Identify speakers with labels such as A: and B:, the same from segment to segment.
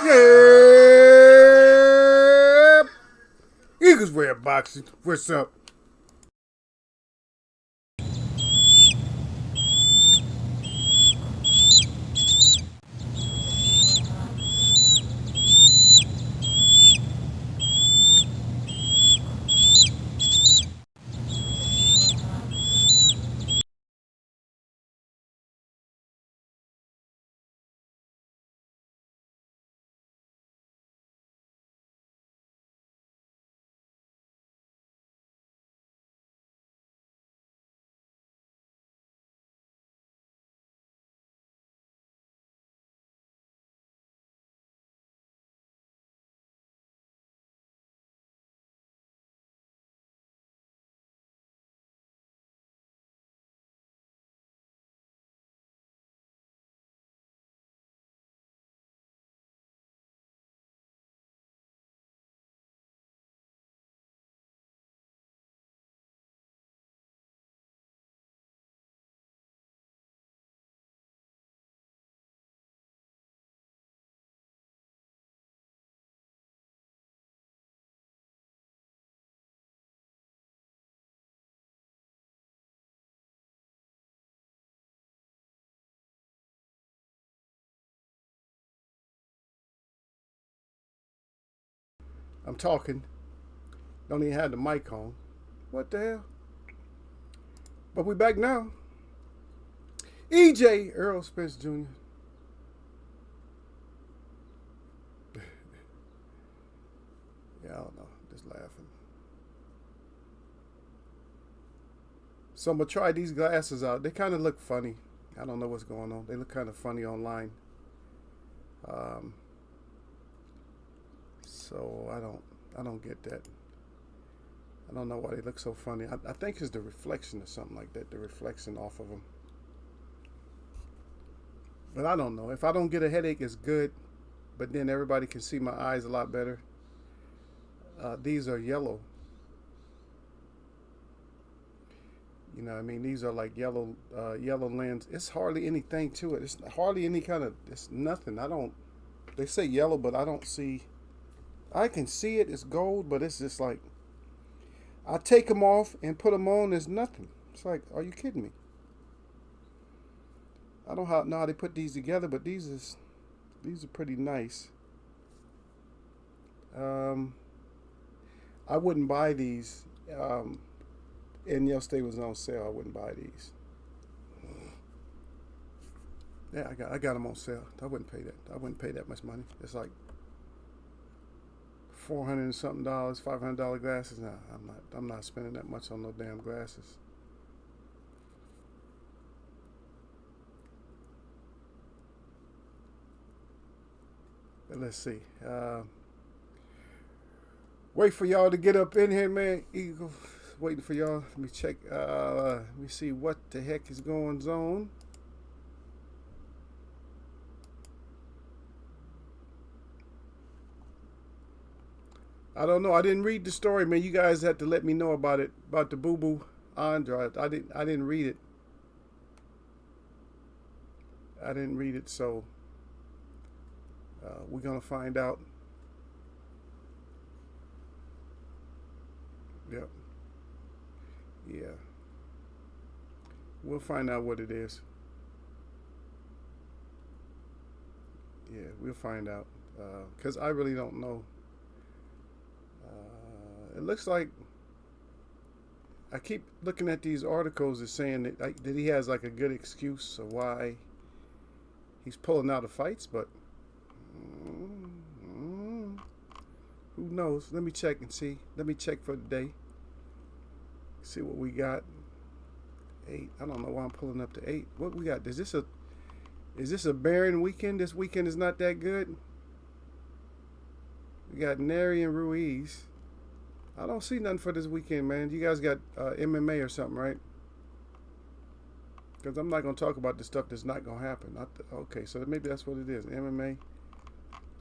A: Yeah. Eagles Red Boxing. What's up? I'm talking. Don't even have the mic on. What the hell? But we back now. EJ Earl Spence Jr. Yeah, I don't know. Just laughing. So I'm gonna try these glasses out. They kind of look funny. I don't know what's going on. They look kind of funny online. Um, so I don't get that. I don't know why they look so funny. I think it's the reflection or something like that. The reflection off of them. But I don't know. If I don't get a headache, it's good. But then everybody can see my eyes a lot better. These are yellow. You know what I mean? These are like yellow lens. It's hardly anything to it. It's hardly any kind of, it's nothing. They say yellow, but I don't see, I can see it. It's gold, but it's just like, I take them off and put them on. There's nothing. It's like, are you kidding me? I don't know how they put these together, but these are pretty nice. I wouldn't buy these. And yesterday was on sale. I wouldn't buy these. Yeah, I got them on sale. I wouldn't pay that. I wouldn't pay that much money. It's like $400 and something, $500 glasses. Nah, I'm not spending that much on no damn glasses. But let's see. Wait for y'all to get up in here, man. Eagle, waiting for y'all. Let me check. Let me see what the heck is going on. I don't know. I didn't read the story, man. You guys had to let me know about it, about the Boo Boo Android. I didn't read it. I didn't read it, so we're gonna find out. Yep. Yeah. We'll find out what it is. Yeah, we'll find out. Because I really don't know. It looks like I keep looking at these articles that's saying that he has like a good excuse of why he's pulling out of fights, but who knows? Let me check and see. Let me check for the day. See what we got. 8. I don't know why I'm pulling up to 8. What we got? Is this a barren weekend? This weekend is not that good. We got Neri and Ruiz. I don't see nothing for this weekend, man. You guys got MMA or something, right? Because I'm not going to talk about the stuff that's not going to happen. Okay, so maybe that's what it is. MMA.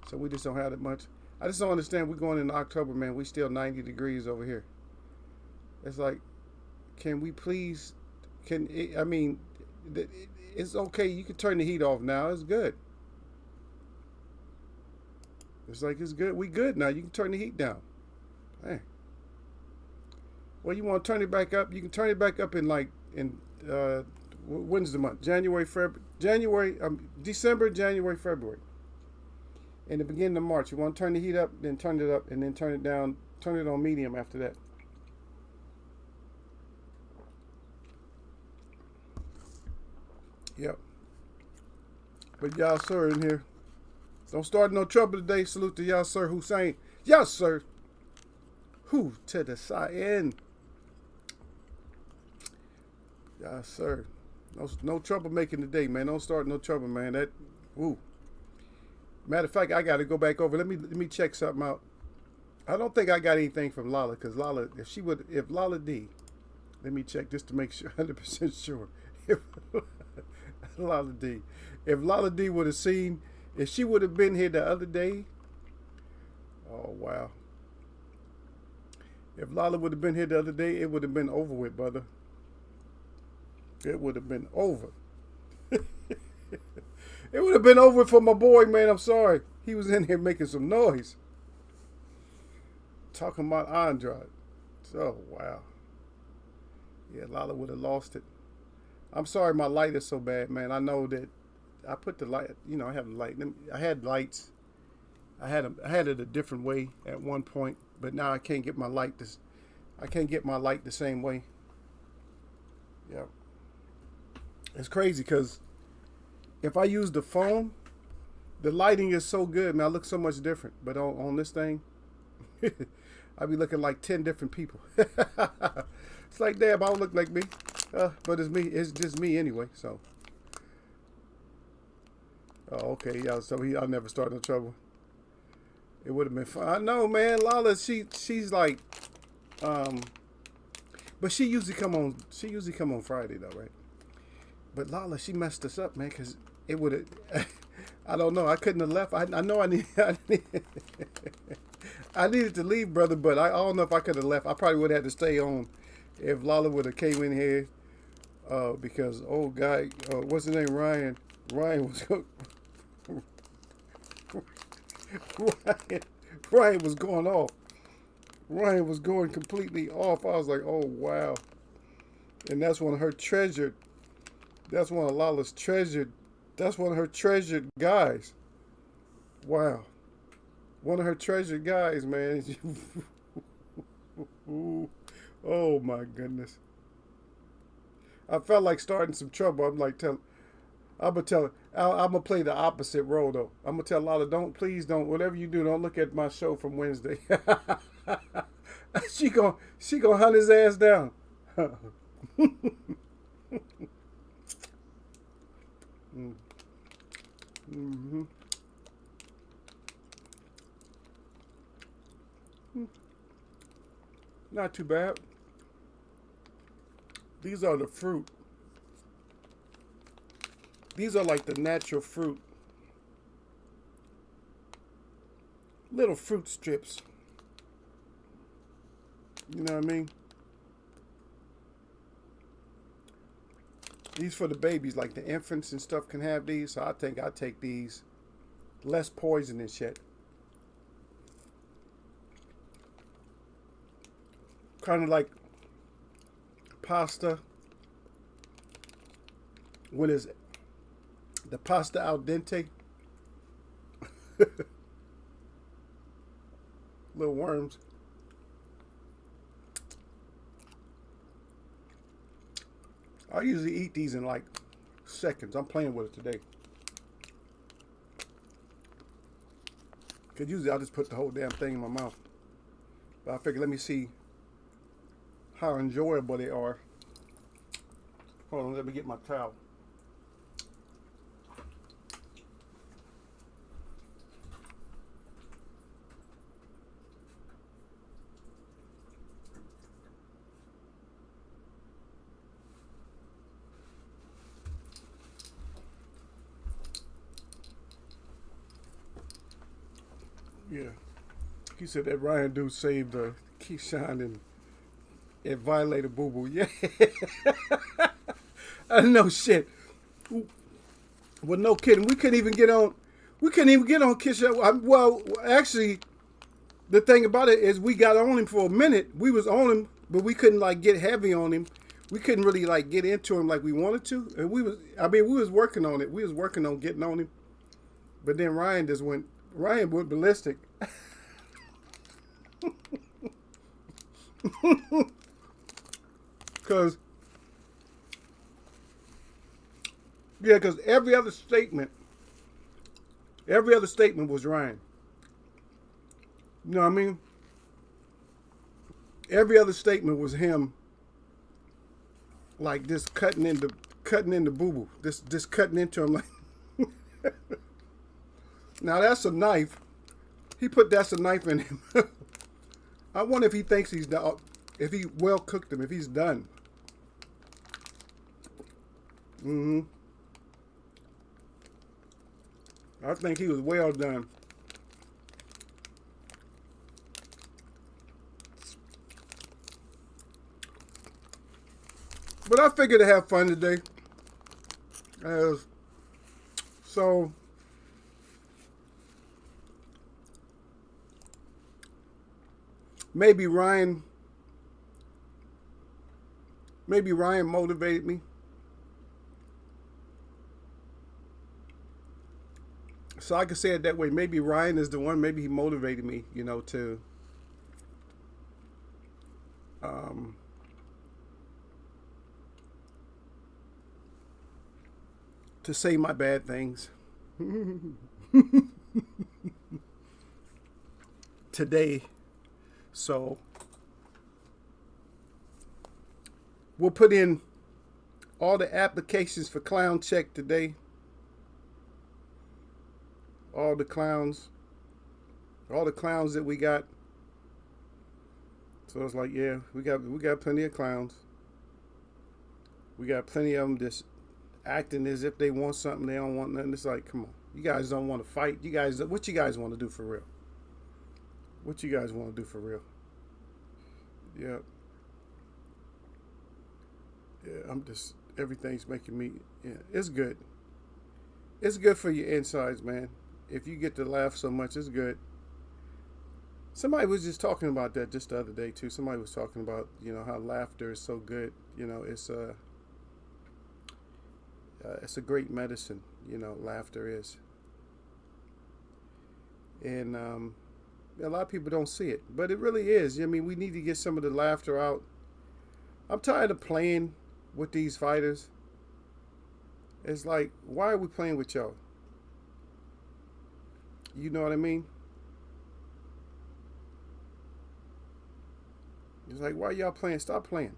A: So we just don't have that much. I just don't understand. We're going into October, man. We still 90 degrees over here. It's like, can we please, I mean, it's okay. You can turn the heat off now. It's good. It's like it's good. We good now. You can turn the heat down. Hey. Well, you want to turn it back up? You can turn it back up in like in when's the month? December, January, February. In the beginning of March, you want to turn the heat up, then turn it up, and then turn it down. Turn it on medium after that. Yep. But y'all sir in here. Don't start no trouble today. Salute to y'all sir Hussein. Y'all sir. Who to the side? Y'all sir. No trouble making today, man. Don't start no trouble, man. That woo. Matter of fact, I gotta go back over. Let me check something out. I don't think I got anything from Lala, because Lala, if Lala D, let me check just to make sure, 100% sure. If Lala D, if Lala D would have seen, if she would have been here the other day, oh wow. If Lala would have been here the other day, it would have been over with, brother. It would have been over. It would have been over for my boy, man. I'm sorry. He was in here making some noise. Talking about Android. So, wow. Yeah, Lala would have lost it. I'm sorry my light is so bad, man. I know that I put the light, you know, I have the light. I had lights. I had it a different way at one point, but now I can't get my light the same way. Yeah. It's crazy because if I use the phone, the lighting is so good, man. I look so much different. But on this thing, I be looking like 10 different people. It's like, damn, I don't look like me. But it's me. It's just me anyway. So, oh, okay, y'all. So I'll never start no trouble. It would have been fun. I know, man. Lala, she's like, but she usually come on. She usually come on Friday though, right? But Lala, she messed us up, man, because it would have. I don't know. I couldn't have left. I know I needed to leave, brother, but I don't know if I could have left. I probably would have had to stay on if Lala would have came in here. Because old guy, what's his name, Ryan? Ryan was Ryan was going off. Ryan was going completely off. I was like, oh wow. And that's one of her treasured. That's one of Lala's treasured. That's one of her treasured guys. Wow. One of her treasured guys, man. Oh my goodness. I felt like starting some trouble. I'm gonna play the opposite role though. I'm gonna tell Lala, please don't, whatever you do, don't look at my show from Wednesday. she gonna hunt his ass down. Mm-hmm. Not too bad. These are the fruit. These are like the natural fruit. Little fruit strips. You know what I mean? These for the babies, like the infants and stuff can have these. So I think I take these. Less poison and shit. Kind of like pasta. When is the pasta al dente? Little worms. I usually eat these in like seconds. I'm playing with it today. Because usually I'll just put the whole damn thing in my mouth. But I figured, let me see how enjoyable they are. Hold on, let me get my towel. Yeah. He said that Ryan dude saved Keyshawn and it violated Boo Boo. Yeah. I know shit. Well, no kidding. We couldn't even get on We couldn't even get on Kiss. Well, actually, the thing about it is we got on him for a minute. We was on him, but we couldn't like get heavy on him. We couldn't really like get into him like we wanted to. And we was working on it. We was working on getting on him. But then Ryan went ballistic. Cause every other statement was Ryan. You know what I mean? Every other statement was him, like just cutting into boo boo, just cutting into him like. Now that's a knife. He put that's a knife in him. I wonder if he thinks he's done, if he well cooked him, if he's done. I think he was well done. But I figured to have fun today. So maybe Ryan motivated me. So I could say it that way. Maybe Ryan is the one. Maybe he motivated me, to say my bad things today. So we'll put in all the applications for clown check today. All the clowns that we got. So it's like, yeah, we got plenty of clowns. We got plenty of them just acting as if they want something, they don't want nothing. It's like, come on, you guys don't want to fight. What you guys want to do for real? What you guys want to do for real? Yeah. Yeah, everything's making me, yeah, it's good. It's good for your insides, man. If you get to laugh so much, it's good. Somebody was just talking about that just the other day too. Somebody was talking about, how laughter is so good. It's a great medicine. Laughter is. And a lot of people don't see it, but it really is. I mean, we need to get some of the laughter out. I'm tired of playing with these fighters. It's like, why are we playing with y'all? You know what I mean? It's like, why y'all playing? Stop playing.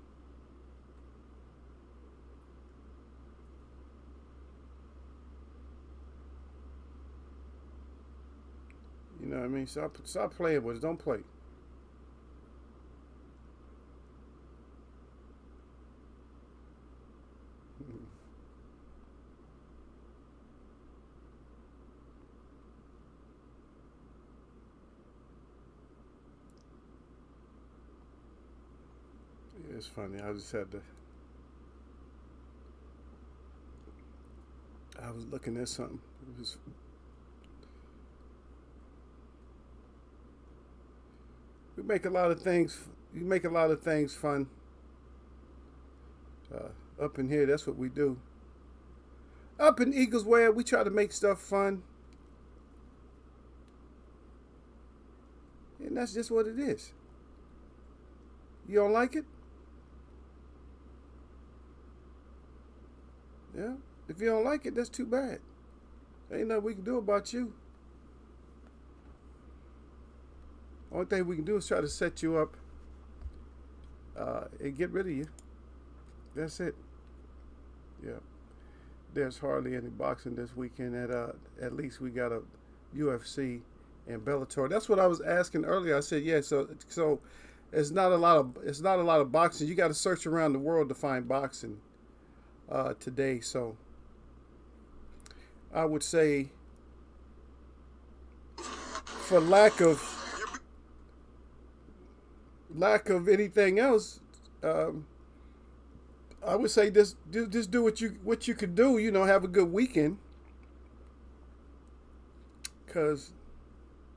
A: You know what I mean? Stop playing with us. Don't play. It's funny. I was looking at something. We make a lot of things. You make a lot of things fun. Up in here, that's what we do. Up in Eagles Way, we try to make stuff fun. And that's just what it is. You don't like it? Yeah. If you don't like it, that's too bad. Ain't nothing we can do about you. Only thing we can do is try to set you up and get rid of you. That's it. Yeah. There's hardly any boxing this weekend. At least we got a UFC and Bellator. That's what I was asking earlier. I said, yeah. So it's not a lot of boxing. You got to search around the world to find boxing today. So I would say, for lack of anything else, I would say just do what you could do. Have a good weekend. Because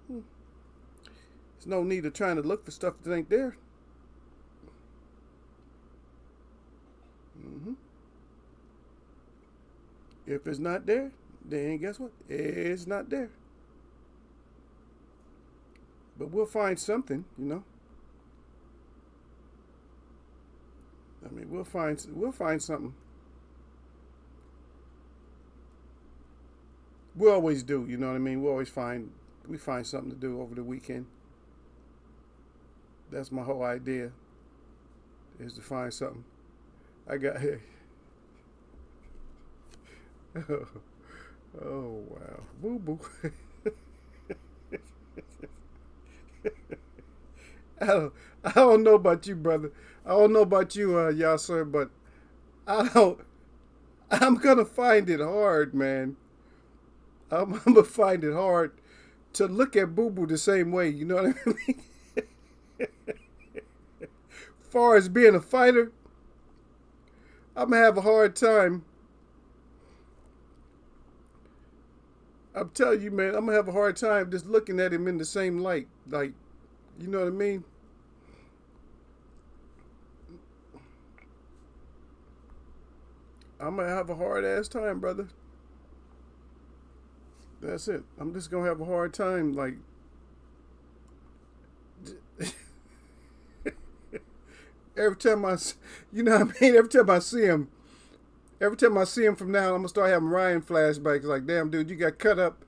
A: there's no need of trying to look for stuff that ain't there. Hmm. If it's not there, then guess what? It's not there. But we'll find something, you know. I mean, we'll find something. We always do, you know what I mean? We find something to do over the weekend. That's my whole idea, is to find something. I got oh wow. Boo boo. I don't know about you, brother. I don't know about you, y'all, sir, but I'm gonna find it hard, man. I'm gonna find it hard to look at Boo Boo the same way. You know what I mean? Far as being a fighter, I'm gonna have a hard time. I'm telling you, man, I'm gonna have a hard time just looking at him in the same light. Like, you know what I mean? I'm gonna have a hard ass time, brother. That's it. I'm just gonna have a hard time, like. Every time you know what I mean? Every time I see him from now on, I'm gonna start having Ryan flashbacks. Like, damn, dude, you got cut up.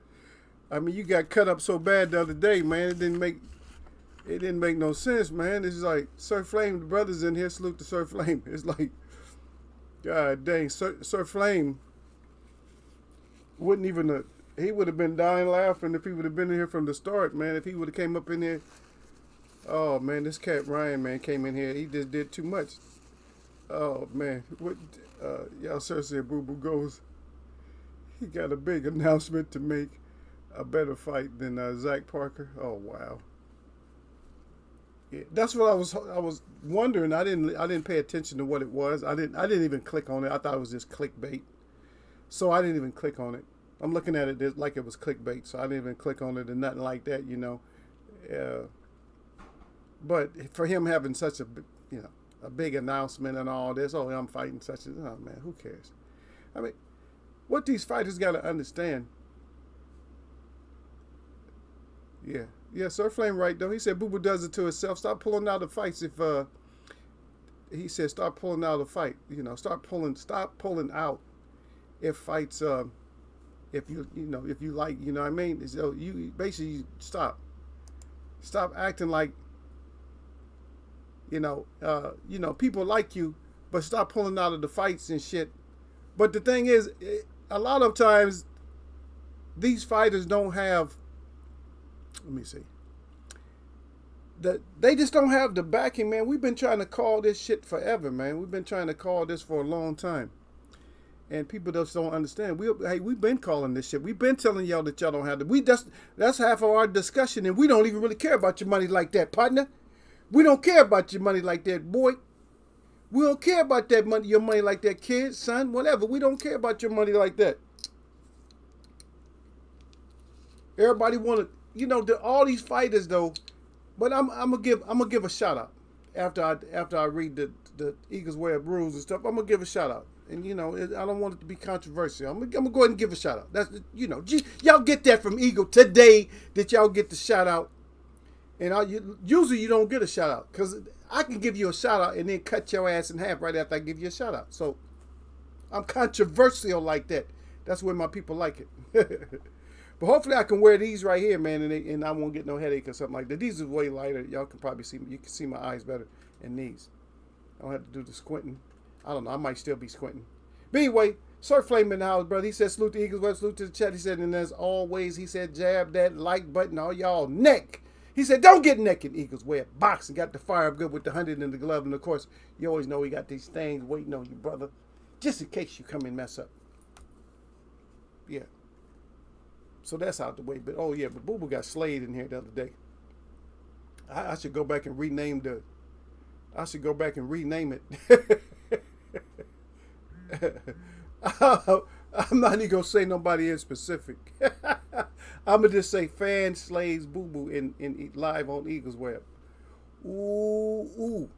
A: I mean, you got cut up so bad the other day, man. It didn't make no sense, man. It's like Sir Flame, the brothers in here, salute to Sir Flame. It's like, God dang, Sir Flame wouldn't even. He would have been dying laughing if he would have been in here from the start, man. If he would have came up in here. Oh man, this cat Ryan, man, came in here. He just did too much. Oh man, what? Y'all sir said Boo Boo goes. He got a big announcement to make. A better fight than Zach Parker. Oh wow. Yeah, that's what I was wondering. I didn't pay attention to what it was. I didn't even click on it. I thought it was just clickbait. So I didn't even click on it. I'm looking at it like it was clickbait. So I didn't even click on it and nothing like that, you know. But for him having such a big announcement and all this, oh, I'm fighting such a, oh man, who cares? I mean, what these fighters got to understand. Yeah, Sir Flame right though. He said Boo Boo does it to himself. Stop pulling out the fights if he said start pulling out the fight. You know, stop pulling out if fights if you like, you know what I mean? So you basically stop acting like people like you, but stop pulling out of the fights and shit. But the thing is, a lot of times these fighters don't have. Let me see. They just don't have the backing, man. We've been trying to call this shit forever, man. We've been trying to call this for a long time, and people just don't understand. We've been calling this shit. We've been telling y'all that y'all don't have to. That's half of our discussion, and we don't even really care about your money like that, partner. We don't care about your money like that, boy. We don't care about that money, your money like that, kid, son, whatever. We don't care about your money like that. Everybody want to, all these fighters though. But I'm gonna give a shout out after I read the Eagles Way of Rules and stuff. I'm gonna give a shout out, and I don't want it to be controversial. I'm gonna go ahead and give a shout out. That's y'all get that from Eagle today that y'all get the shout out. And usually you don't get a shout out because I can give you a shout out and then cut your ass in half right after I give you a shout out. So I'm controversial like that. That's where my people like it. But hopefully I can wear these right here, man, and I won't get no headache or something like that. These are way lighter. Y'all can probably see. You can see my eyes better in these. I don't have to do the squinting. I don't know. I might still be squinting. But anyway, Sir Flame in the house, brother. He said, salute to Eagles Web, salute to the chat. He said, and as always, he said, jab that like button on y'all neck. He said, don't get naked, Eagles Web. Boxing got the fire up good with the 100 in the glove. And, of course, you always know he got these things waiting on you, brother, just in case you come and mess up. Yeah. So that's out the way. But, oh, yeah, but Boo Boo got slayed in here the other day. I should go back and rename it. I'm not even going to say nobody in specific. I'm gonna just say fan slays boo boo in live on Eagles Web. Ooh, ooh.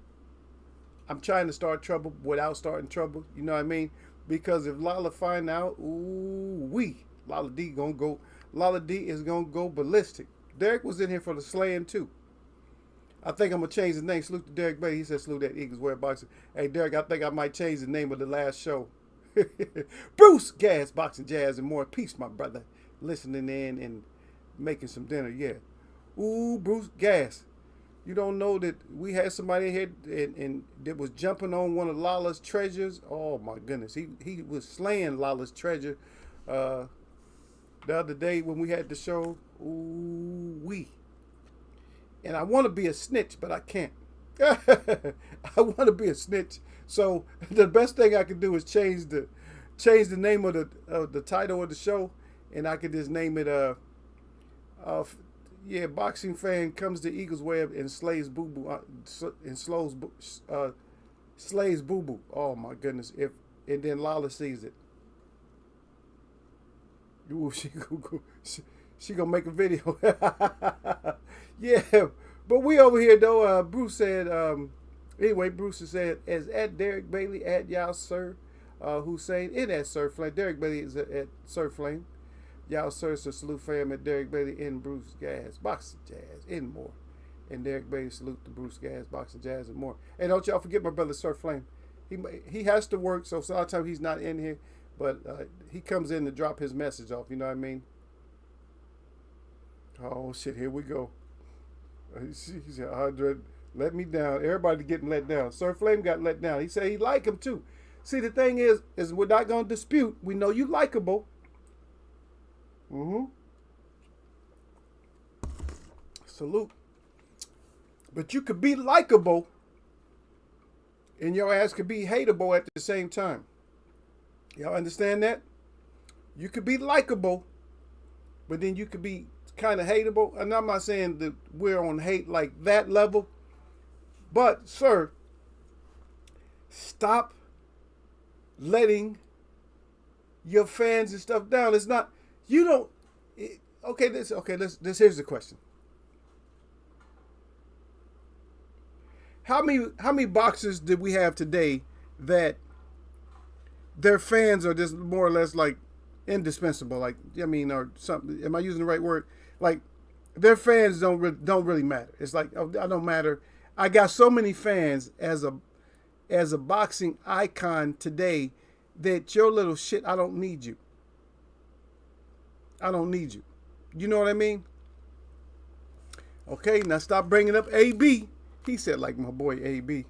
A: I'm trying to start trouble without starting trouble. You know what I mean? Because if Lala find out, ooh wee, Lala D is gonna go ballistic. Derek was in here for the slaying too. I think I'm gonna change the name. Salute to Derek Bay. He said salute that Eagles Web Boxing. Hey Derek, I think I might change the name of the last show. Bruce Gas, Boxing Jazz, and more. Peace, my brother. Listening in and making some dinner. Yeah. Ooh, Bruce Gas. You don't know that we had somebody here and that was jumping on one of Lala's treasures. Oh my goodness, he was slaying Lala's treasure the other day when we had the show. Ooh wee. And I want to be a snitch, but I can't. I want to be a snitch. So the best thing I can do is change the name of the title of the show, and I could just name it yeah, boxing fan comes to Eagles Web and slays boo boo slays boo boo. Oh my goodness! And then Lala sees it. Ooh, she gonna make a video. Yeah, but we over here though. Bruce said. Anyway, Bruce said as at Derek Bailey at Yao Sir Hussein and at Sir Flame. Derek Bailey is at Sir Flame. Y'all Sir salute fam at Derek Bailey and Bruce Gas, Boxing Jazz, and more. And Derek Bailey salute to Bruce Gas, Boxing Jazz, and more. And don't y'all forget my brother Sir Flame. He has to work, so sometimes he's not in here, but he comes in to drop his message off. You know what I mean? Oh shit, here we go. He said 100, let me down. Everybody getting let down. Sir Flame got let down. He said he like him too. See, the thing is we're not gonna dispute. We know you likable. Salute. But you could be likable and your ass could be hateable at the same time. Y'all understand that? You could be likable, but then you could be kind of hateable. And I'm not saying that we're on hate like that level. But, sir, stop letting your fans and stuff down. It's not... You don't. Here's the question. How many boxers did we have today that their fans are just more or less like indispensable? Like, I mean, or something. Am I using the right word? Like, their fans don't really matter. It's like, oh, I don't matter. I got so many fans as a boxing icon today that your little shit, I don't need you. I don't need you. You know what I mean? Okay, now stop bringing up AB. He said, like my boy AB.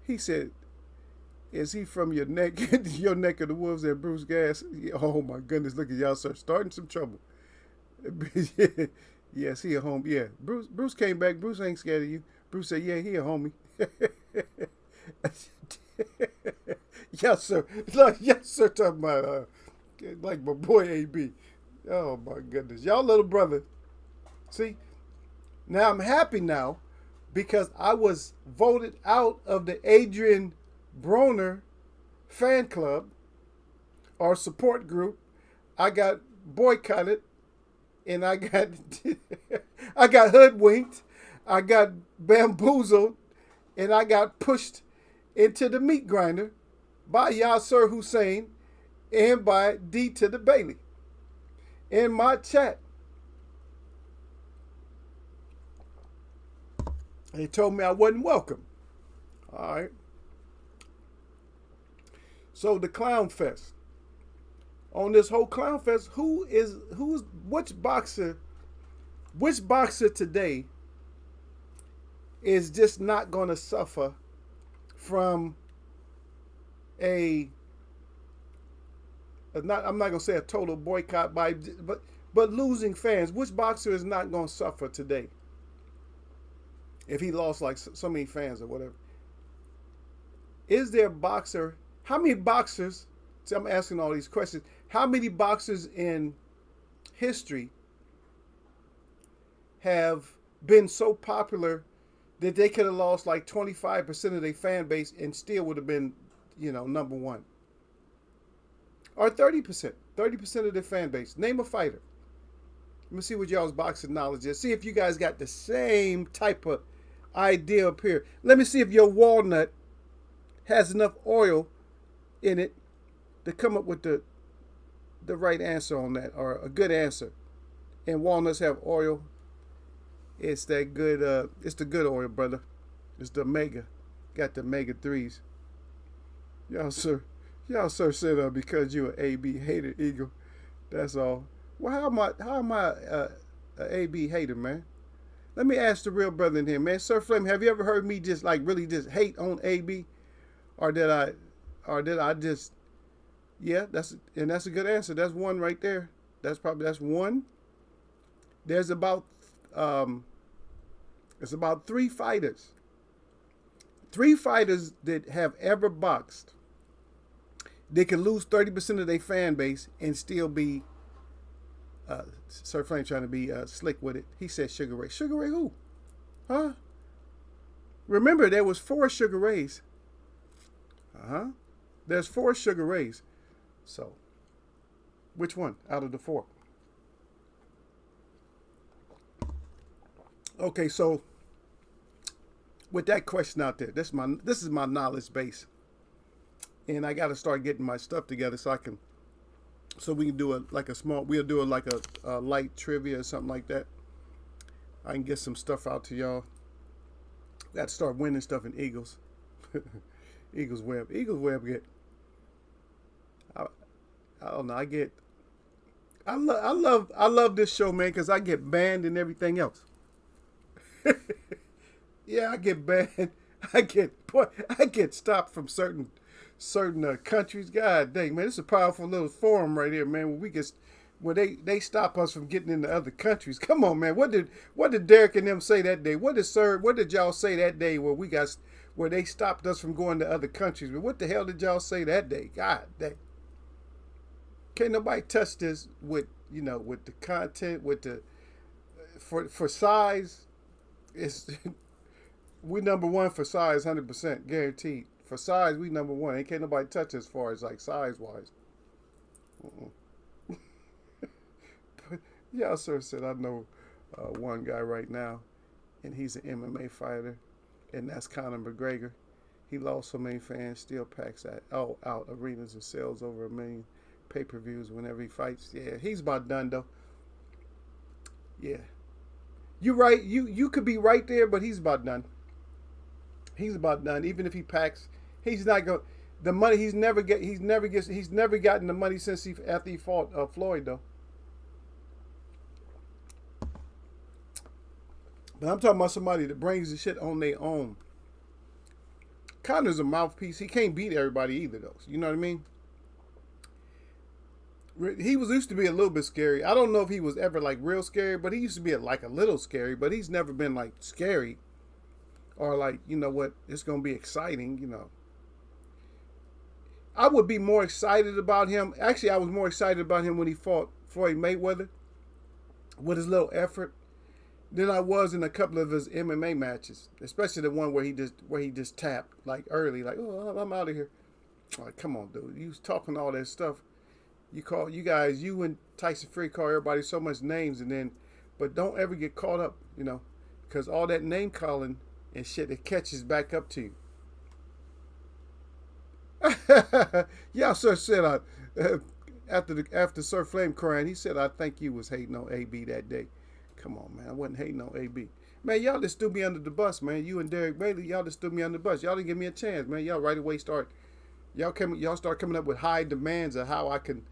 A: He said, is he from your neck of the wolves at Bruce Gas? Oh my goodness, look at y'all, sir. Starting some trouble. Yes, he a homie. Yeah, Bruce came back. Bruce ain't scared of you. Bruce said, yeah, he a homie. Yes, sir. Yes, sir. Talking about like my boy AB. Oh my goodness. Y'all little brother. See? Now I'm happy now because I was voted out of the Adrian Broner fan club or support group. I got boycotted and I got I got hoodwinked. I got bamboozled and I got pushed into the meat grinder by Yasser Hussein and by D to the Bailey. In my chat, they told me I wasn't welcome. All right. So the Clown Fest. On this whole Clown Fest, which boxer today is just not going to suffer from I'm not going to say a total boycott but losing fans. Which boxer is not going to suffer today if he lost like so many fans or whatever? Is there a boxer? How many boxers? See, I'm asking all these questions. How many boxers in history have been so popular that they could have lost like 25% of their fan base and still would have been, number one? Or 30% of their fan base. Name a fighter. Let me see what y'all's boxing knowledge is. See if you guys got the same type of idea up here. Let me see if your walnut has enough oil in it to come up with the right answer on that, or a good answer. And walnuts have oil. It's that good. It's the good oil, brother. It's the omega. Got the omega 3s. Y'all, sir. Y'all, sir, said because you an AB hater, Eagle. That's all. Well, how am I a AB hater, man? Let me ask the real brother in here, man. Sir Flame, have you ever heard me just like really just hate on AB, or did I just? Yeah, that's a good answer. That's one right there. That's one. There's about it's about three fighters that have ever boxed. They can lose 30% of their fan base and still be. Sir Flame trying to be slick with it. He said Sugar Ray. Sugar Ray who? Huh? Remember, there was 4 Sugar Rays. There's 4 Sugar Rays. So, which one out of the 4? Okay, so with that question out there, this is my knowledge base, and I got to start getting my stuff together so we can do we'll do a light trivia or something like that. I can get some stuff out to y'all. Got to start winning stuff in Eagles. Eagles Web get. I don't know. I love this show, man, because I get banned and everything else. Yeah, I get banned. I get stopped from certain countries. God dang, man, it's a powerful little forum right here, man. Where they stop us from getting into other countries. Come on, man. What did Derek and them say that day? What did y'all say that day where they stopped us from going to other countries? But what the hell did y'all say that day? God dang. Can't nobody touch this with the content, for size. It's we number one for size, 100% guaranteed. For size, we number one. Ain't can't nobody touch as far as like size wise. Y'all, sir, said I know one guy right now, and he's an MMA fighter, and that's Conor McGregor. He lost so many fans, still packs out arenas and sells over 1 million pay-per-views whenever he fights. Yeah, he's about done though. Yeah, you're right. You could be right there, but he's about done. He's about done. Even if he packs, he's not going. The money he's never gotten the money since after he fought Floyd though. But I'm talking about somebody that brings the shit on their own. Conor's a mouthpiece. He can't beat everybody either though. You know what I mean? He used to be a little bit scary. I don't know if he was ever like real scary, but he used to be like a little scary. But he's never been like scary, or like, you know what, it's gonna be exciting. You know, I would be more excited about him. Actually, I was more excited about him when he fought Floyd Mayweather with his little effort than I was in a couple of his MMA matches, especially the one where he just tapped like early, like, oh, I'm out of here. Like, come on, dude, you was talking all that stuff. You and Tyson Fury call everybody so much names, but don't ever get caught up, because all that name calling and shit, it catches back up to you. Yeah, sir said after Sir Flame crying, he said, I think you was hating on AB that day. Come on, man, I wasn't hating on AB. Man, y'all just threw me under the bus, man. You and Derek Bailey, y'all just threw me under the bus. Y'all didn't give me a chance, man. Y'all right away start coming up with high demands of how I can,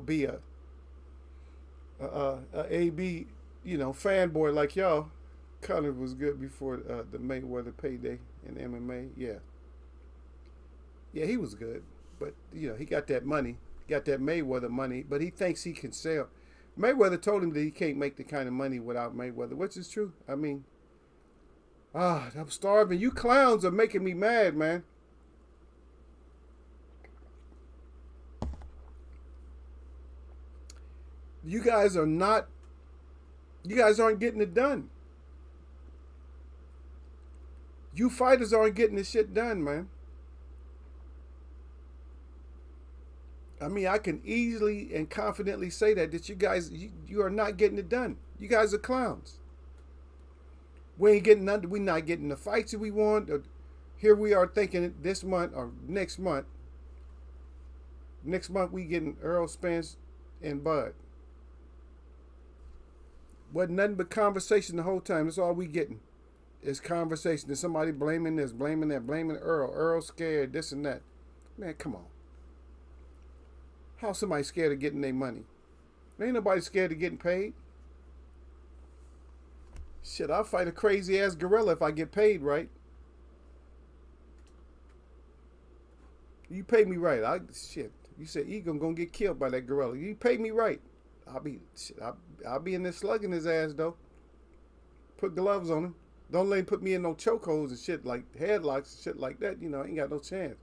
A: be a AB, fanboy like y'all. Conor was good before the Mayweather payday in MMA. Yeah, he was good, but he got that money, got that Mayweather money, but he thinks he can sell. Mayweather told him that he can't make the kind of money without Mayweather, which is true. I mean, I'm starving. You clowns are making me mad, man. You guys aren't getting it done. You fighters aren't getting this shit done, man. I mean, I can easily and confidently say that you guys, you are not getting it done. You guys are clowns. We ain't getting none. We not getting the fights that we want. Here we are thinking this month or next month. Next month we getting Earl Spence and Bud. Wasn't nothing but conversation the whole time. That's all we getting. Is conversation. There's somebody blaming this, blaming that, blaming Earl. Earl scared, this and that. Man, come on. How's somebody scared of getting their money? Ain't nobody scared of getting paid. Shit, I'll fight a crazy ass gorilla if I get paid right. You pay me right. Shit. You said Eagle gonna get killed by that gorilla. You pay me right. I'll be in there slugging his ass though. Put gloves on him. Don't let him put me in no chokeholds and shit like headlocks and shit like that. You know, I ain't got no chance.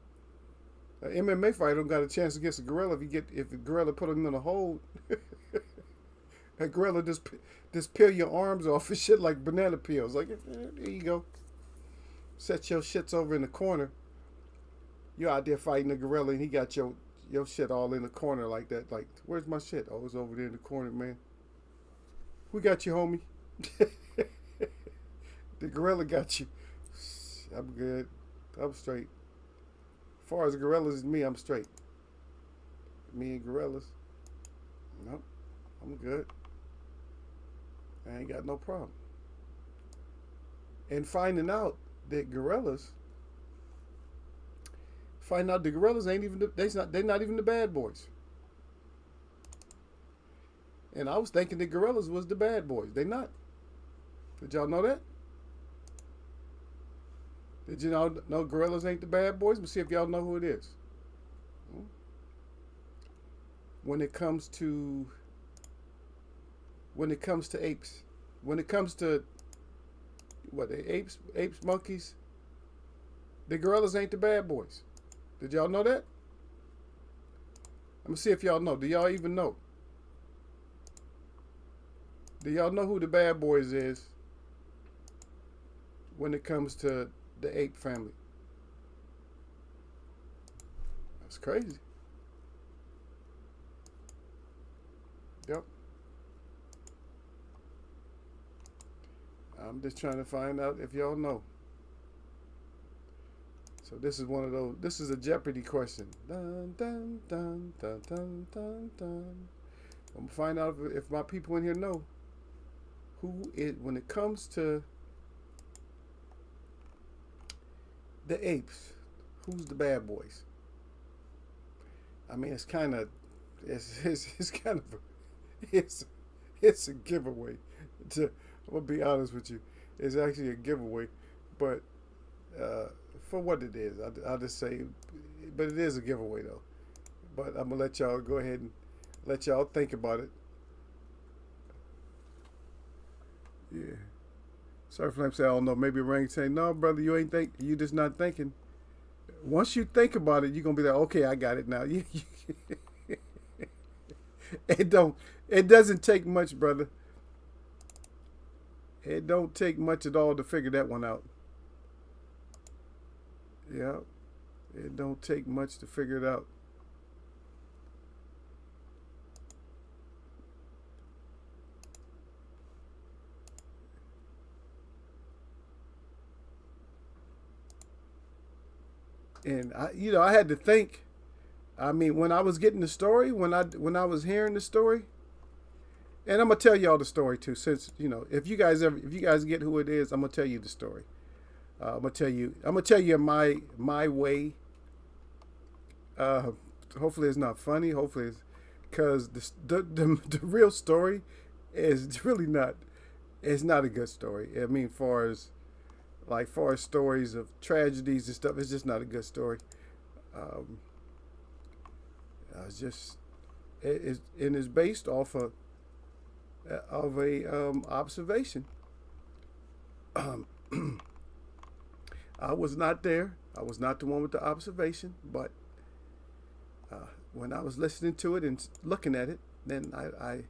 A: An MMA fighter don't got a chance against a gorilla if the gorilla put him in a hold. That gorilla just peel your arms off and shit like banana peels. Like, there you go. Set your shits over in the corner. You're out there fighting the gorilla and he got your shit all in the corner like that. Like, where's my shit? Oh, it's over there in the corner, man. We got you, homie. The gorilla got you. I'm good. I'm straight. As far as gorillas and me, I'm straight. Me and gorillas. Nope. I'm good. I ain't got no problem. And finding out the gorillas ain't even they're not even the bad boys. And I was thinking the gorillas was the bad boys. They not. Did y'all know that? Did you know gorillas ain't the bad boys? Let's see if y'all know who it is. When it comes to apes, when it comes to what, the apes, monkeys, the gorillas ain't the bad boys. Did y'all know that? I'm gonna see if y'all know. Do y'all even know? Do y'all know who the bad boys is when it comes to the ape family? That's crazy. Yep. I'm just trying to find out if y'all know. So this is one of those. This is a Jeopardy question. Dun dun dun dun dun dun dun. I'm gonna find out if my people in here know who it when it comes to the apes. Who's the bad boys? I mean, it's kind of it's a giveaway. I'm gonna be honest with you. It's actually a giveaway, but for what it is, I'll just say, but it is a giveaway though. But I'm gonna let y'all go ahead and let y'all think about it. Yeah. Sorry for say I don't know. Maybe Ring say, no, brother, you just not thinking. Once you think about it, you're gonna be like, okay, I got it now. It doesn't take much, brother. It don't take much at all to figure that one out. Yeah. It don't take much to figure it out. And I had to think. I mean, when I was getting the story, when I was hearing the story, and I'm gonna tell y'all the story too. Since if you guys get who it is, I'm gonna tell you the story. I'm gonna tell you my way. Hopefully it's not funny. Hopefully it's because the real story is really not. It's not a good story. I mean, far as stories of tragedies and stuff, it's just not a good story. It's just it's based off of a observation. I was not there. I was not the one with the observation, but when I was listening to it and looking at it, then I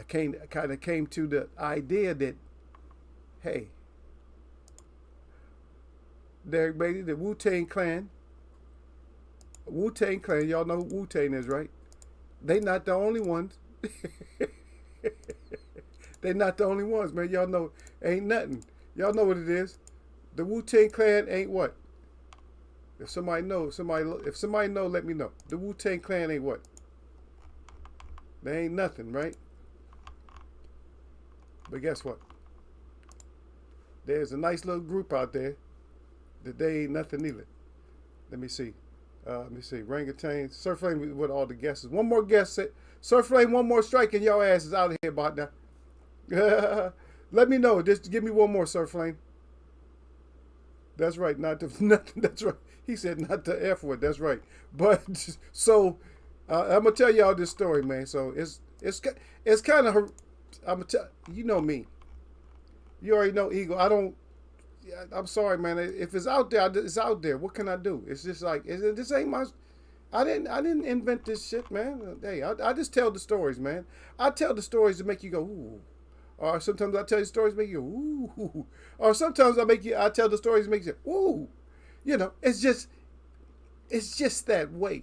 A: kind of came to the idea that, hey, the Wu-Tang Clan, Wu-Tang Clan, y'all know who Wu-Tang is, right? They not the only ones. They not the only ones, man. Y'all know ain't nothing. Y'all know what it is. The Wu-Tang Clan ain't what? If somebody know, let me know. The Wu-Tang Clan ain't what? They ain't nothing, right? But guess what? There's a nice little group out there that they ain't nothing either. Let me see. Orangutan, Surf Flame with all the guesses. One more guess. Surf Flame, one more strike and y'all ass is out of here about now. Let me know. Just give me one more, Surf Flame. That's right. Not the nothing. That's right. He said not the F word. That's right. But so I'm gonna tell y'all this story, man. So it's kind of I'm gonna tell you know me. You already know Eagle. I'm sorry, man. If it's out there, it's out there. What can I do? It's just like this ain't my. I didn't invent this shit, man. Hey, I just tell the stories, man. I tell the stories to make you go ooh, or sometimes I tell you stories to make you ooh, or sometimes I tell the stories to make you ooh. You know, it's just that way,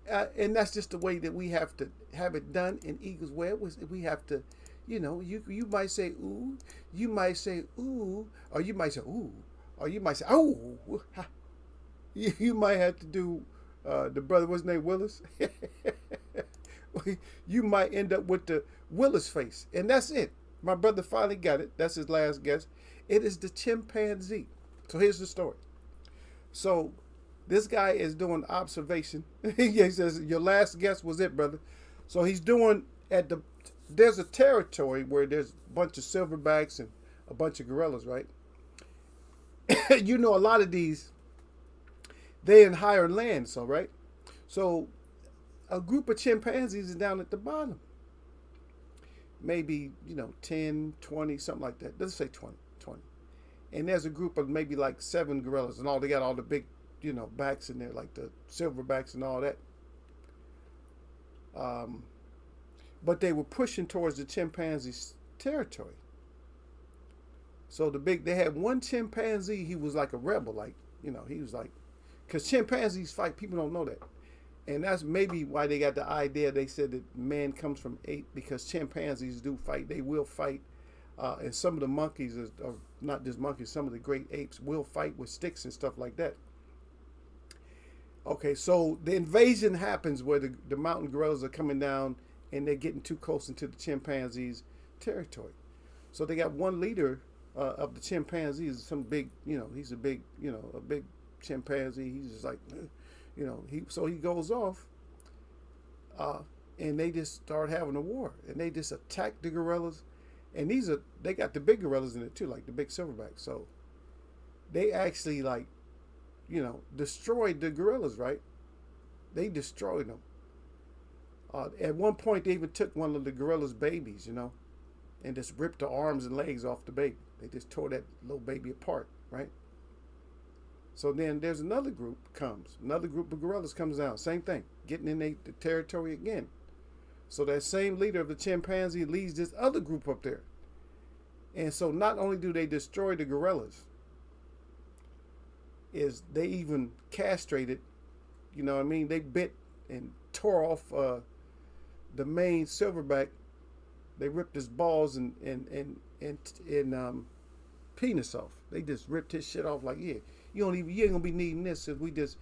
A: and that's just the way that we have to have it done in Eagles Way. We have to. You know, you might say ooh, you might say ooh, or you might say ooh, or you might say oh. You might have to do the brother, what's his name, Willis? You might end up with the Willis face, and that's it. My brother finally got it. That's his last guess. It is the chimpanzee. So here's the story. So this guy is doing observation. He says your last guess was it, brother. So he's doing there's a territory where there's a bunch of silverbacks and a bunch of gorillas, right? You know, a lot of these, they in higher land, so right? So a group of chimpanzees is down at the bottom. Maybe, 10, 20, something like that. Let's say 20. And there's a group of maybe like 7 gorillas and they got all the big, backs in there, like the silverbacks and all that. But they were pushing towards the chimpanzee's territory. So they had one chimpanzee, he was like a rebel, like, he was like, because chimpanzees fight, people don't know that. And that's maybe why they got the idea, they said that man comes from ape, because chimpanzees do fight, they will fight. And some of the monkeys, or not just monkeys, some of the great apes will fight with sticks and stuff like that. Okay, so the invasion happens where the mountain gorillas are coming down and they're getting too close into the chimpanzees' territory. So they got one leader of the chimpanzees, some big, he's a big, a big chimpanzee. He's just like, so he goes off, and they just start having a war, and they just attack the gorillas, and they got the big gorillas in it too, like the big silverbacks. So they actually destroyed the gorillas, right? They destroyed them. At one point, they even took one of the gorilla's babies, and just ripped the arms and legs off the baby. They just tore that little baby apart, right? So then there's another group of gorillas comes down, same thing, getting in the territory again. So that same leader of the chimpanzee leads this other group up there. And so not only do they destroy the gorillas, is they even castrated, they bit and tore off the main silverback. They ripped his balls and penis off. They just ripped his shit off like, yeah, you ain't gonna be needing this if we just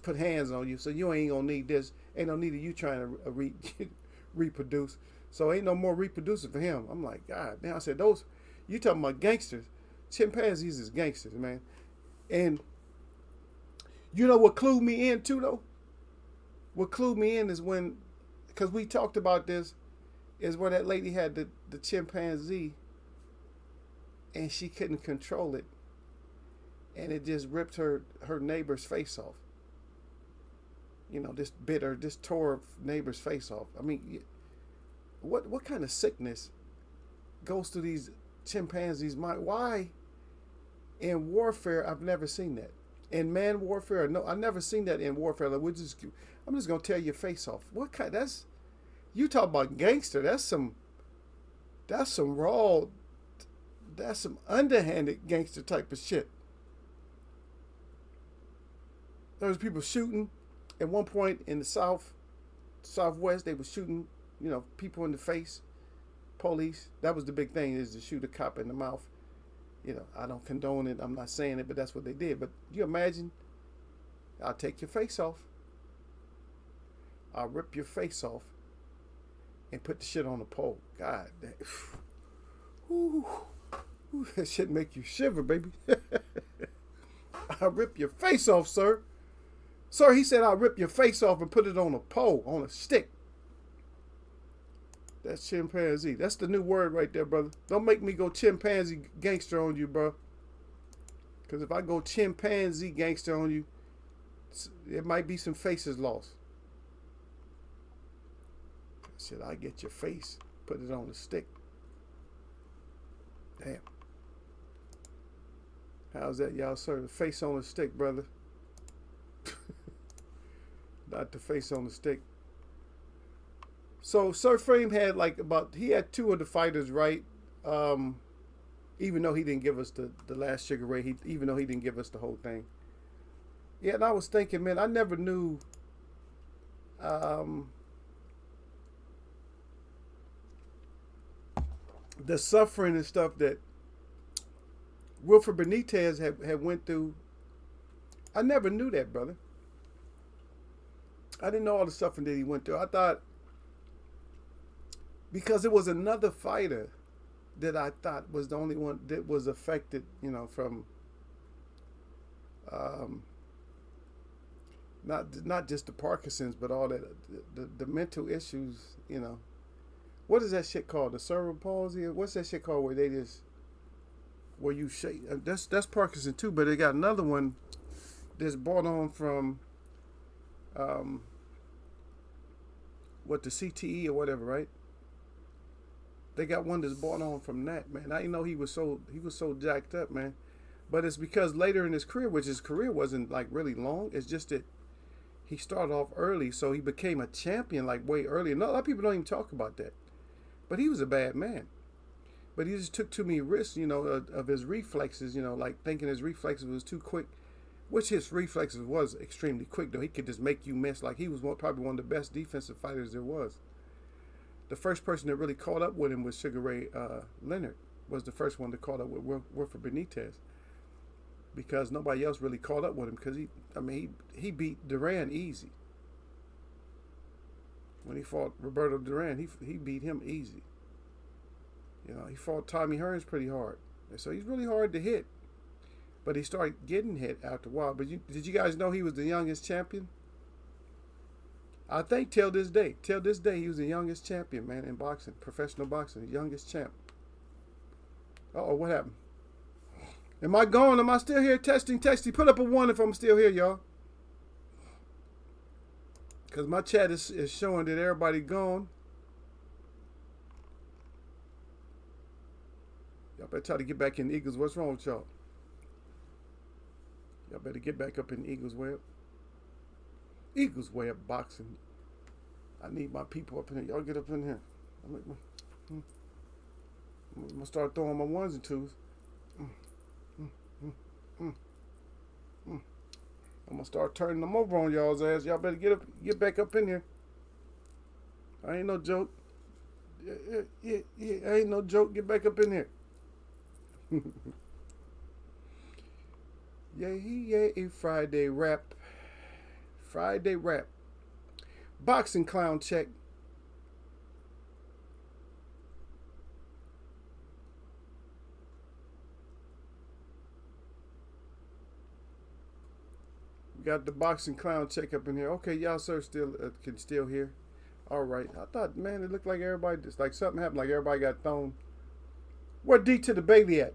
A: put hands on you, so you ain't gonna need this. Ain't no need of you trying to reproduce. So ain't no more reproducing for him. I'm like, God damn. I said, you talking about gangsters? Chimpanzees is gangsters, man. And you know what clued me in too, though? What clued me in is because we talked about this, is where that lady had the chimpanzee and she couldn't control it, and it just ripped her neighbor's face off. This tore her neighbor's face off. I mean, what kind of sickness goes through these chimpanzees' mind? Why in warfare I've never seen that. In man warfare, no, I've never seen that in warfare. Like I'm just gonna tear your face off. What kind? You talk about gangster. That's some raw. That's some underhanded gangster type of shit. There was people shooting. At one point in the southwest, they were shooting, people in the face. Police. That was the big thing, is to shoot a cop in the mouth. I don't condone it. I'm not saying it, but that's what they did. But you imagine, I'll take your face off. I'll rip your face off and put the shit on the pole. God damn. Ooh, that shit make you shiver, baby. I'll rip your face off, sir. Sir, he said I'll rip your face off and put it on a pole, on a stick. That's chimpanzee. That's the new word right there, brother. Don't make me go chimpanzee gangster on you, bro. Because if I go chimpanzee gangster on you, it might be some faces lost. Shit, I get your face, put it on a stick. Damn. How's that, y'all, sir? The face on a stick, brother. Not the face on the stick. So Sir Frame had he had two of the fighters right, even though he didn't give us the last Sugar Ray, even though he didn't give us the whole thing. Yeah, and I was thinking, man, I never knew the suffering and stuff that Wilfred Benitez had went through. I never knew that, brother. I didn't know all the suffering that he went through. I thought, because it was another fighter that I thought was the only one that was affected, from not just the Parkinson's, but all that the mental issues. What is that shit called? The cerebral palsy? What's that shit called where you shake? That's Parkinson too, but they got another one that's brought on from the CTE or whatever, right? They got one that's brought on from that, man. I didn't know he was so jacked up, man. But it's because later in his career, which his career wasn't really long, it's just that he started off early, so he became a champion way early. And a lot of people don't even talk about that. But he was a bad man. But he just took too many risks, of his reflexes, thinking his reflexes was too quick, which his reflexes was extremely quick, though. He could just make you miss. He was probably one of the best defensive fighters there was. The first person that really caught up with him was Sugar Ray Leonard, was the first one that caught up with Wilfred Benitez, because nobody else really caught up with him, because he beat Duran easy. When he fought Roberto Duran, he beat him easy. He fought Tommy Hearns pretty hard. And so he's really hard to hit. But he started getting hit after a while. But did you guys know he was the youngest champion? I think till this day he was the youngest champion, man, in boxing, professional boxing, the youngest champ. Uh-oh, what happened? Am I gone? Am I still here? Testing. Put up a 1 if I'm still here, y'all. Because my chat is showing that everybody gone. Y'all better try to get back in the Eagles. What's wrong with y'all? Y'all better get back up in the Eagles Web. Eagles Web boxing. I need my people up in here. Y'all get up in here. I'm going to start throwing my 1s and 2s. I'm going to start turning them over on y'all's ass. Y'all better get back up in here. I ain't no joke. Yeah, I ain't no joke. Get back up in here. Yeah, Friday rap. Boxing clown check. We got the boxing clown check up in here. Okay, y'all sir can still hear. All right. I thought, man, it looked like everybody just something happened, like everybody got thrown. Where D to the Bailey at?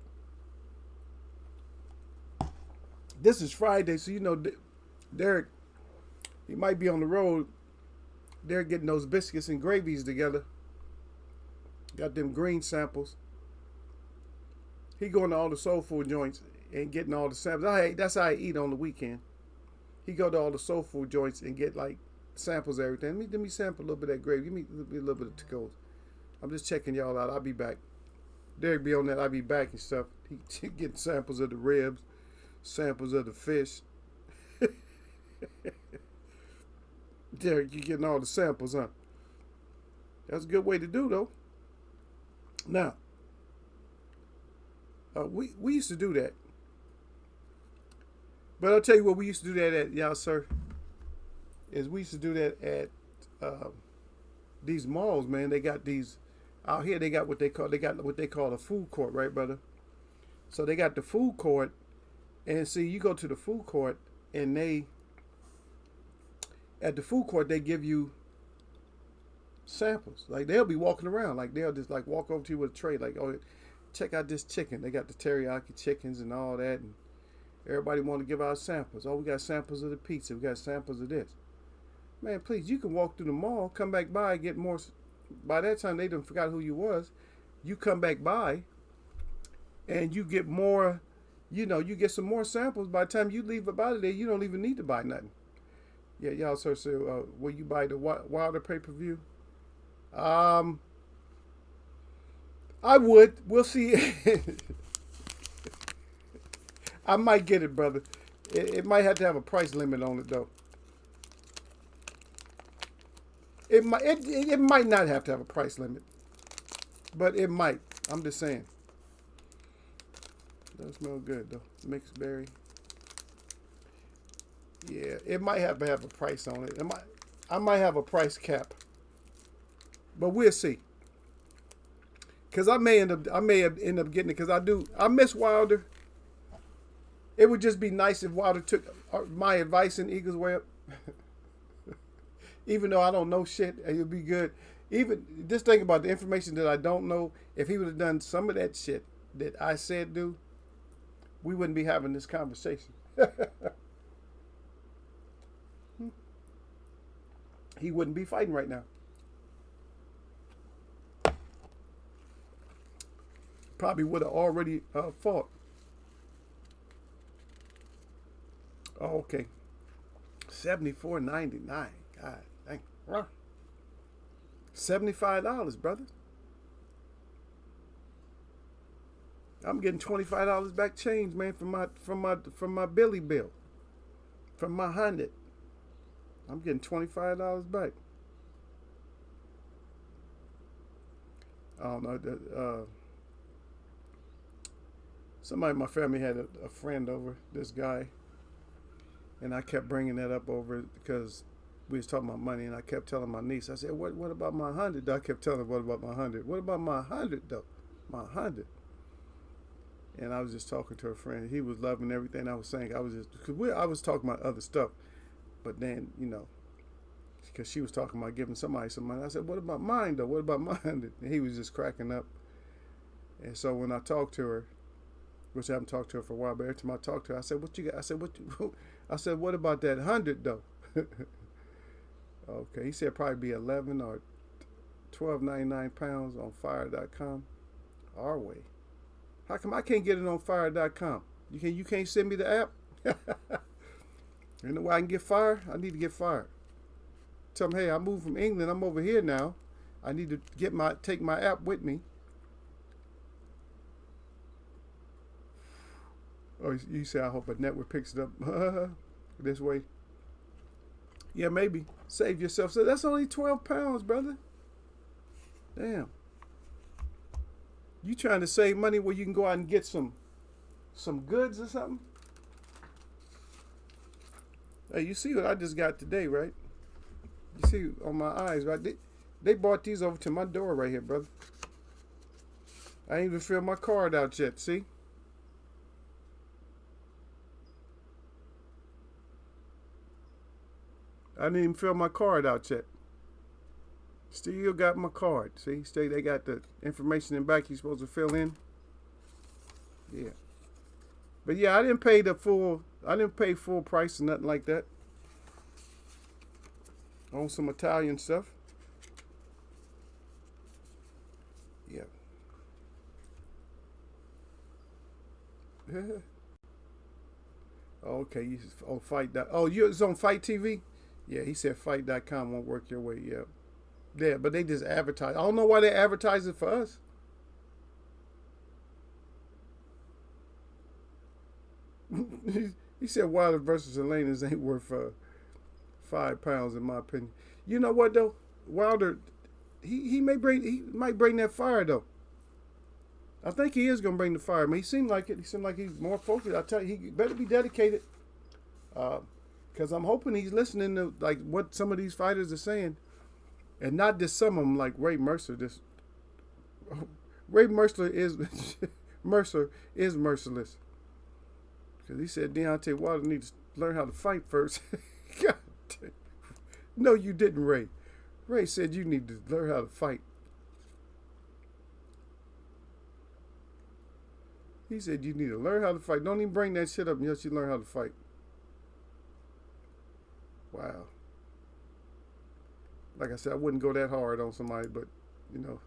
A: This is Friday, so Derek, he might be on the road. They're getting those biscuits and gravies together. Got them green samples. He going to all the soul food joints and getting all the samples. That's how I eat on the weekend. He go to all the soul food joints and get samples of everything. Let me sample a little bit of that gravy. Give me a little bit of tacos. I'm just checking y'all out. I'll be back. Derek be on that. I'll be back and stuff. He getting samples of the ribs, samples of the fish. Derek, you getting all the samples, huh? That's a good way to do, though. Now, we used to do that. But I'll tell you what we used to do that at, y'all, sir, is we used to do that at these malls, man. They got these out here. They got what they call a food court, right, brother? So they got the food court, and see, you go to the food court, and at the food court they give you samples. Like they'll be walking around, like they'll just like walk over to you with a tray, like, oh, check out this chicken. They got the teriyaki chickens and all that, and everybody want to give out samples. Oh, we got samples of the pizza. We got samples of this. Man, please, you can walk through the mall, come back by, get more. By that time, they done forgot who you was. You come back by, and you get more. You know, you get some more samples. By the time you leave about it there, you don't even need to buy nothing. Yeah, y'all. So will you buy the Wilder pay-per-view? I would. We'll see. I might get it, brother. It might have to have a price limit on it, though. It might not have to have a price limit, but it might. I'm just saying. Does smell good though. Mixed berry. Yeah, it might have to have a price on it. I might have a price cap, but we'll see. Cause I may end up getting it. Cause I miss Wilder. It would just be nice if Wilder took my advice in Eagles Way Up. Even though I don't know shit, it would be good. Even just think about the information that I don't know. If he would have done some of that shit that I said do, we wouldn't be having this conversation. He wouldn't be fighting right now. Probably would have already fought. Oh, okay. $74.99. God dang. $75, brother. I'm getting $25 back change, man, from my Billy bill. From my 100. I'm getting $25 back. I don't know. Somebody in my family had a friend over, this guy, and I kept bringing that up over because we was talking about money, and I kept telling my niece, I said, what about my 100? I kept telling her, what about my 100? What about my 100 though? My 100. And I was just talking to a friend. He was loving everything I was saying. I was talking about other stuff, but then, you know, because she was talking about giving somebody some money. I said, what about mine though? What about my 100? And he was just cracking up. And so when I talked to her, which I haven't talked to her for a while, but every time I talked to her, I said, what you got? I said, what about that 100 though? Okay, he said probably be 11 or 12.99 pounds on fire.com. Our way. How come I can't get it on fire.com? You can't send me the app? You know why I can get fire? I need to get fired. Tell them, hey, I moved from England. I'm over here now. I need to take my app with me. Oh, you say, I hope a network picks it up this way. Yeah, maybe. Save yourself. So that's only 12 pounds, brother. Damn. You trying to save money where you can go out and get some goods or something? Hey, you see what I just got today, right? You see on my eyes, right? They brought these over to my door right here, brother. I ain't even filled my card out yet, see? I didn't even fill my card out yet. Still got my card. See, they got the information in back you're supposed to fill in. Yeah. But yeah, I didn't pay full price or nothing like that. On some Italian stuff. Yeah. Okay, Fight. Oh, it's on Fight TV? Yeah, he said Fight.com won't work your way. Yeah. Yeah, but they just advertise. I don't know why they advertise it for us. He said Wilder versus Elena's ain't worth 5 pounds, in my opinion. You know what though? Wilder, he might bring that fire though. I think he is gonna bring the fire. I mean, he seemed like it. He seemed like he's more focused. I tell you, he better be dedicated. Because I'm hoping he's listening to like what some of these fighters are saying, and not just some of them like Ray Mercer. This Ray Mercer is Mercer is merciless. Because he said Deontay Wilder needs to learn how to fight first. God damn. No, you didn't, Ray. Ray said you need to learn how to fight. He said you need to learn how to fight. Don't even bring that shit up unless you learn how to fight. Wow. Like I said, I wouldn't go that hard on somebody, but, you know,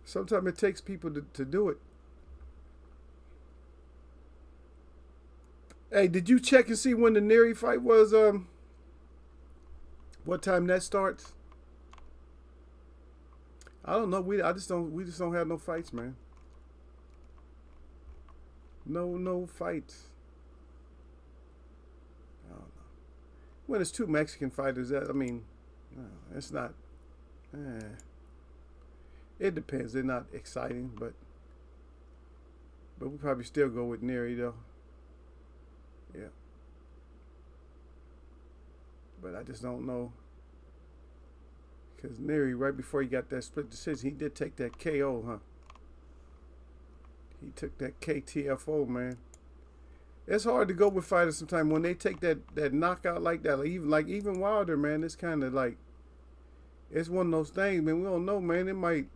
A: sometimes it takes people to do it. Hey, did you check and see when the Neary fight was? What time that starts? I don't know. We just don't have no fights, man. No fights. I don't know. When it's two Mexican fighters, I mean, no, it's not. It depends. They're not exciting, but we'll probably still go with Neary though. Yeah. But I just don't know. Because Neary, right before he got that split decision, he did take that KO, huh? He took that KTFO, man. It's hard to go with fighters sometimes when they take that knockout like that. Even Wilder, man, it's kind of like, it's one of those things, man. We don't know, man. It might,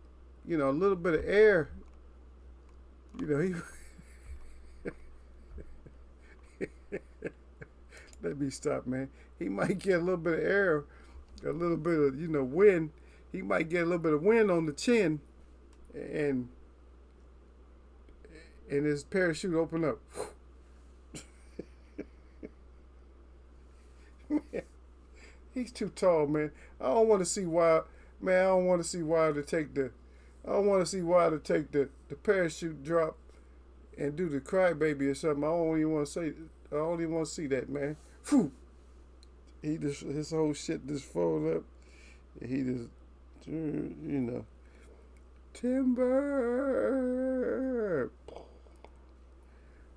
A: a little bit of air. He... Let me stop, man. He might get a little bit of air, a little bit of, wind. He might get a little bit of wind on the chin, and his parachute open up. Man, he's too tall, man. I don't want to see Wilder. Man, I don't want to see Wilder take the. I don't want to see Wilder take the parachute drop and do the crybaby or something. I don't even want to say. I don't even want to see that, man. Whew. His whole shit just fold up. He just, timber.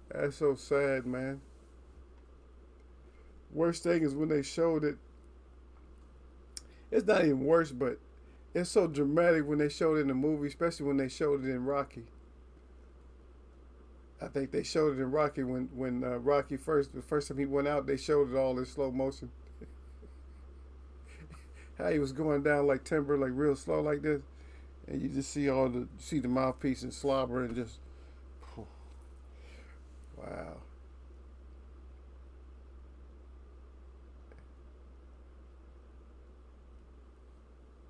A: That's so sad, man. Worst thing is when they showed it. It's not even worse, but it's so dramatic when they showed it in the movie, especially when they showed it in Rocky. I think they showed it in Rocky when Rocky the first time he went out, they showed it all in slow motion. How he was going down like timber, like real slow like this, and you just see the mouthpiece and slobber and just, wow.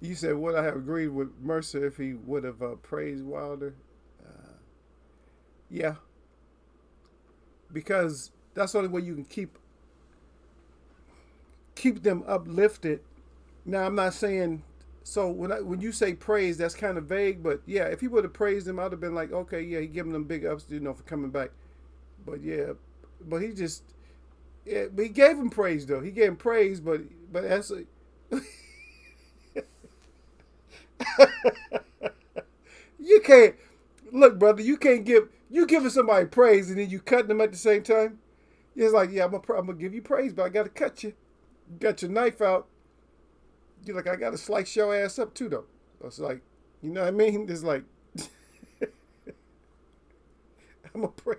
A: You said, would I have agreed with Mercer if he would have praised Wilder? Yeah. Because that's the only way you can keep them uplifted. Now, I'm not saying, so when you say praise, that's kind of vague, but yeah, if he would have praised him, I'd have been like, okay, yeah, he giving them big ups, for coming back. But yeah, but he just, yeah, but he gave him praise though. He gave him praise, but that's you can't look, brother. You giving somebody praise and then you cutting them at the same time. It's like, yeah, I'm gonna give you praise, but I gotta cut you. You got your knife out. You're like, I gotta slice your ass up too, though. It's like, you know what I mean? It's like, I'm gonna praise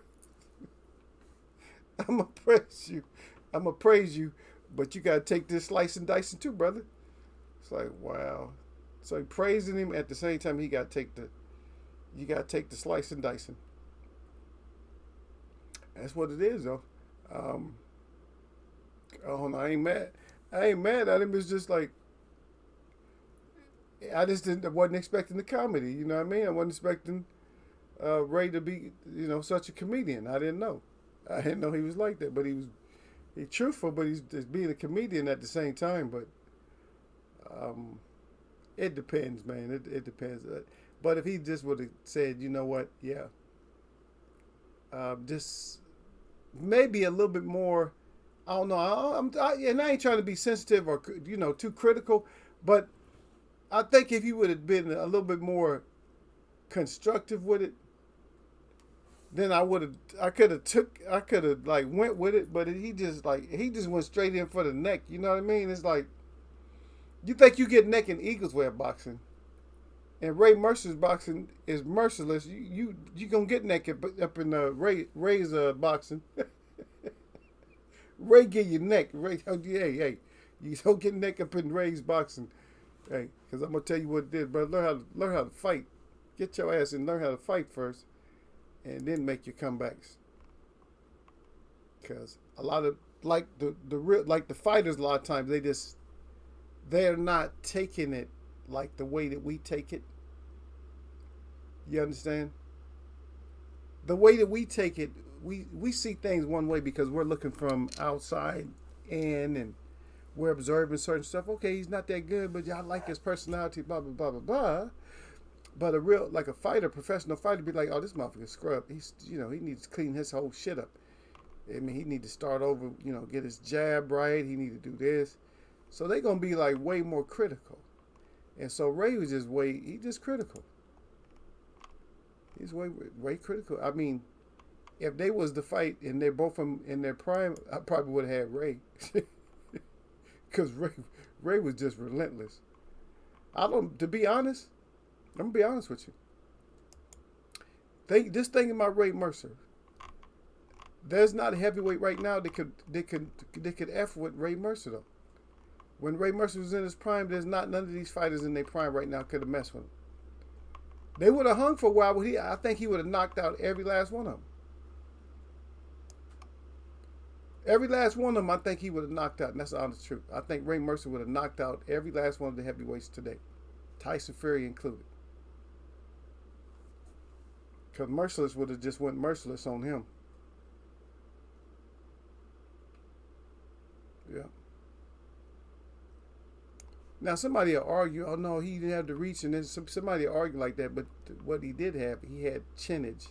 A: you. I'm gonna praise you, but you gotta take this slice and dicing too, brother. It's like, wow. So he praising him at the same time you gotta take the slice and dicing. That's what it is, though. Oh no, I ain't mad. I ain't mad at him. It's just like, I wasn't expecting the comedy. You know what I mean? I wasn't expecting Ray to be, such a comedian. I didn't know. I didn't know he was like that. But he's truthful, but he's just being a comedian at the same time. But it depends, man. It depends. But if he just would have said, you know what, yeah, just maybe a little bit more I don't know. And I ain't trying to be sensitive or too critical, but I think if you would have been a little bit more constructive with it, then I could have like went with it, but he just went straight in for the neck. You know what I mean? It's like you think you get neck in Eagles wear boxing, and Ray Mercer's boxing is merciless. You gonna get neck up in Ray's boxing. Ray get your neck. Ray, hey, you don't get neck up in Ray's boxing. Hey, because I'm gonna tell you what it is, but learn how to fight. Get your ass and learn how to fight first, and then make your comebacks. Because a lot of the fighters, a lot of times they're not taking it like the way that we take it. You understand? The way that we take it, we see things one way because we're looking from outside in and we're observing certain stuff. Okay, he's not that good, but I like his personality, blah, blah, blah, blah, blah. But like a fighter, professional fighter, be like, oh, this motherfucker's scrub. He needs to clean his whole shit up. I mean, he need to start over, get his jab right. He need to do this. So they're going to be like way more critical. And so Ray was just critical. He's way critical. I mean, if they was to fight and they're both in their prime, I probably would have had Ray. Because Ray was just relentless. To be honest, I'm going to be honest with you. Just thinking about Ray Mercer. There's not a heavyweight right now that could F with Ray Mercer, though. When Ray Mercer was in his prime, there's not none of these fighters in their prime right now could have messed with him. They would have hung for a while, but I think he would have knocked out every last one of them. Every last one of them, I think he would have knocked out, and that's the honest truth. I think Ray Mercer would have knocked out every last one of the heavyweights today, Tyson Fury included. Because Merciless would have just went merciless on him. Yeah. Now somebody will argue, oh no, he didn't have the reach, and then somebody will argue like that. But what he did have, he had chinnage.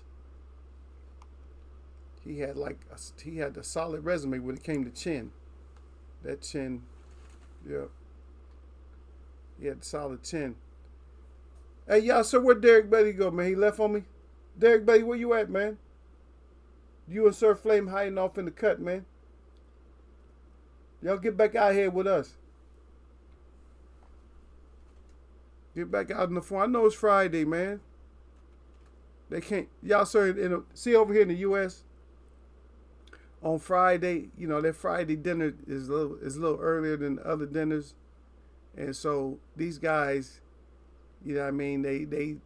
A: He had a solid resume when it came to chin. That chin, yeah. He had a solid chin. Hey y'all, so where Derek Betty go, man? He left on me. Derek Betty, where you at, man? You and Sir Flame hiding off in the cut, man. Y'all get back out here with us. Get back out in the phone. I know it's Friday, man. They can't. Y'all, sir, see over here in the U.S., on Friday, their Friday dinner is a little earlier than other dinners. And so these guys, I mean, they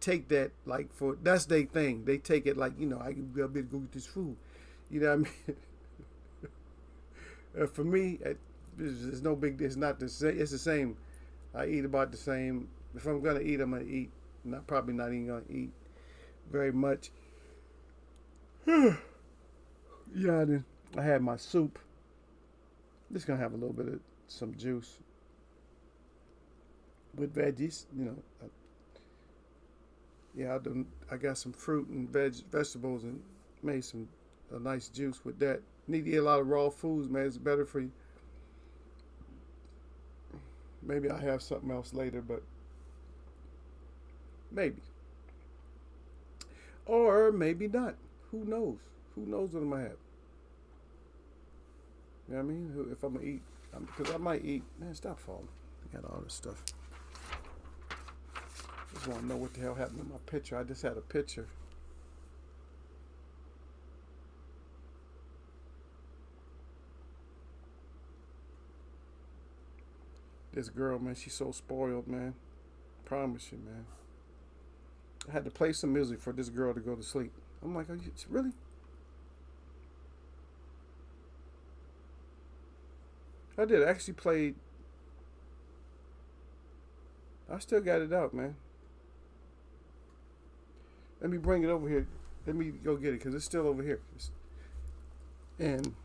A: take that like that's their thing. They take it like, I better go get this food. You know what I mean? For me, it's no big. It's not the same. It's the same. I eat about the same. If I'm gonna eat, I'm gonna eat. Probably not even gonna eat very much. Yeah, then I had my soup. Just gonna have a little bit of some juice with veggies. I got some fruit and vegetables and made a nice juice with that. Need to eat a lot of raw foods, man. It's better for you. Maybe I'll have something else later, but maybe. Or maybe not. Who knows? Who knows what I'm going to have? You know what I mean? If I'm going to eat. Because I might eat. Man, stop falling. I got all this stuff. Just want to know what the hell happened to my picture. I just had a picture. This girl, man, she's so spoiled, man. Promise you, man. I had to play some music for this girl to go to sleep. I'm like, are you really? I did. I actually played. I still got it out, man. Let me bring it over here. Let me go get it because it's still over here. And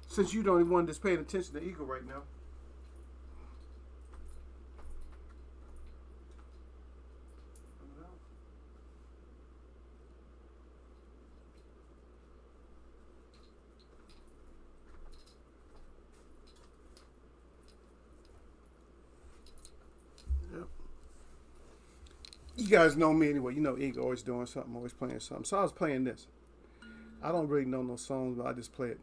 A: since you the only one that's paying attention to Eagle right now. You guys know me anyway. You know Ig's always doing something, always playing something. So I was playing this. I don't really know no songs, but I just play it.